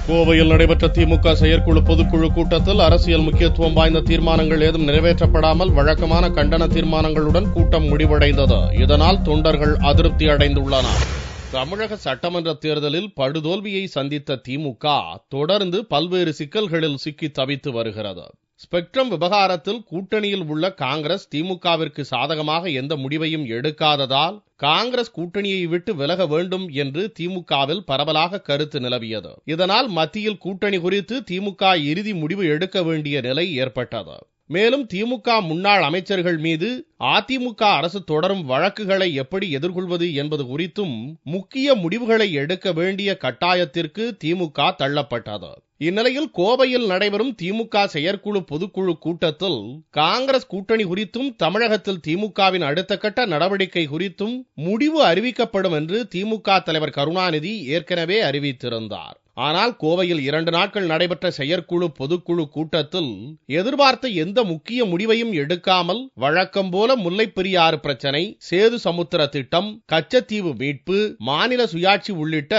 கோவையில் நடைபெற்ற திமுக செயற்குழு பொதுக்குழு கூட்டத்தில் அரசியல் முக்கியத்துவம் வாய்ந்த தீர்மானங்கள் ஏதும் நிறைவேற்றப்படாமல் வழக்கமான கண்டன தீர்மானங்களுடன் கூட்டம் முடிவடைந்தது. இதனால் தொண்டர்கள் அதிருப்தி அடைந்துள்ளனர். தமிழக சட்டமன்ற தேர்தலில் படுதோல்வியை சந்தித்த திமுக தொடர்ந்து பல்வேறு சிக்கல்களில் சிக்கி தவித்து வருகிறது. ஸ்பெக்ட்ரம் விவகாரத்தில் கூட்டணியில் உள்ள காங்கிரஸ் திமுகவிற்கு சாதகமாக எந்த முடிவையும் எடுக்காததால் காங்கிரஸ் கூட்டணியை விட்டு விலக வேண்டும் என்று திமுகவில் பரவலாக கருத்து நிலவியது. இதனால் மத்தியில் கூட்டணி குறித்து திமுக இறுதி முடிவு எடுக்க வேண்டிய நிலை ஏற்பட்டது. மேலும் திமுக முன்னாள் அமைச்சர்கள் மீது அதிமுக அரசு தொடரும் வழக்குகளை எப்படி எதிர்கொள்வது என்பது குறித்தும் முக்கிய முடிவுகளை எடுக்க வேண்டிய கட்டாயத்திற்கு திமுக தள்ளப்பட்டது. இந்நிலையில் கோவையில் நடைபெறும் திமுக செயற்குழு பொதுக்குழு கூட்டத்தில் காங்கிரஸ் கூட்டணி குறித்தும் தமிழகத்தில் திமுகவின் அடுத்த கட்ட நடவடிக்கை குறித்தும் முடிவு அறிவிக்கப்படும் என்று திமுக தலைவர் கருணாநிதி ஏற்கனவே அறிவித்திருந்தார். ஆனால் கோவையில் 2 நாட்கள் நடைபெற்ற செயற்குழு பொதுக்குழு கூட்டத்தில் எதிர்பார்த்த எந்த முக்கிய முடிவையும் எடுக்காமல் வழக்கம் போல முல்லைப் பெரியாறு பிரச்சனை, சேது சமுத்திர திட்டம், கச்சத்தீவு மீட்பு, மாநில சுயாட்சி உள்ளிட்ட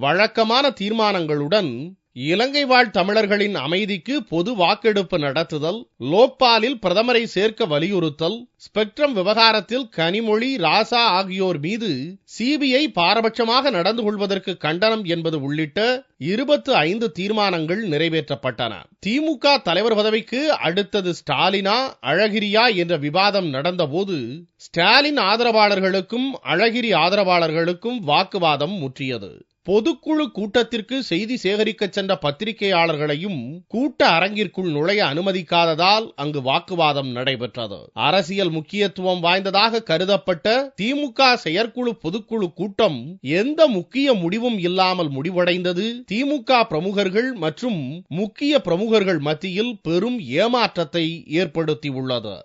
வழக்கமான தீர்மானங்களுடன் இலங்கை வாழ் தமிழர்களின் அமைதிக்கு பொது வாக்கெடுப்பு நடத்துதல், லோக்பாலில் பிரதமரை சேர்க்க வலியுறுத்தல், ஸ்பெக்ட்ரம் விவகாரத்தில் கனிமொழி, ராசா ஆகியோர் மீது சிபிஐ பாரபட்சமாக நடந்து கொள்வதற்கு கண்டனம் என்பது உள்ளிட்ட 25 தீர்மானங்கள் நிறைவேற்றப்பட்டன. திமுக தலைவர் பதவிக்கு அடுத்தது ஸ்டாலினா அழகிரியா என்ற விவாதம் நடந்தபோது ஸ்டாலின் ஆதரவாளர்களுக்கும் அழகிரி ஆதரவாளர்களுக்கும் வாக்குவாதம் முற்றியது. பொதுக்குழு கூட்டத்திற்கு செய்தி சேகரிக்க சென்ற பத்திரிகையாளர்களையும் கூட்ட அரங்கிற்குள் நுழைய அனுமதிக்காததால் அங்கு வாக்குவாதம் நடைபெற்றது. அரசியல் முக்கியத்துவம் வாய்ந்ததாக கருதப்பட்ட திமுக செயற்குழு பொதுக்குழு கூட்டம் எந்த முக்கிய முடிவும் இல்லாமல் முடிவடைந்தது திமுக பிரமுகர்கள் மற்றும் முக்கிய பிரமுகர்கள் மத்தியில் பெரும் ஏமாற்றத்தை ஏற்படுத்தியுள்ளது.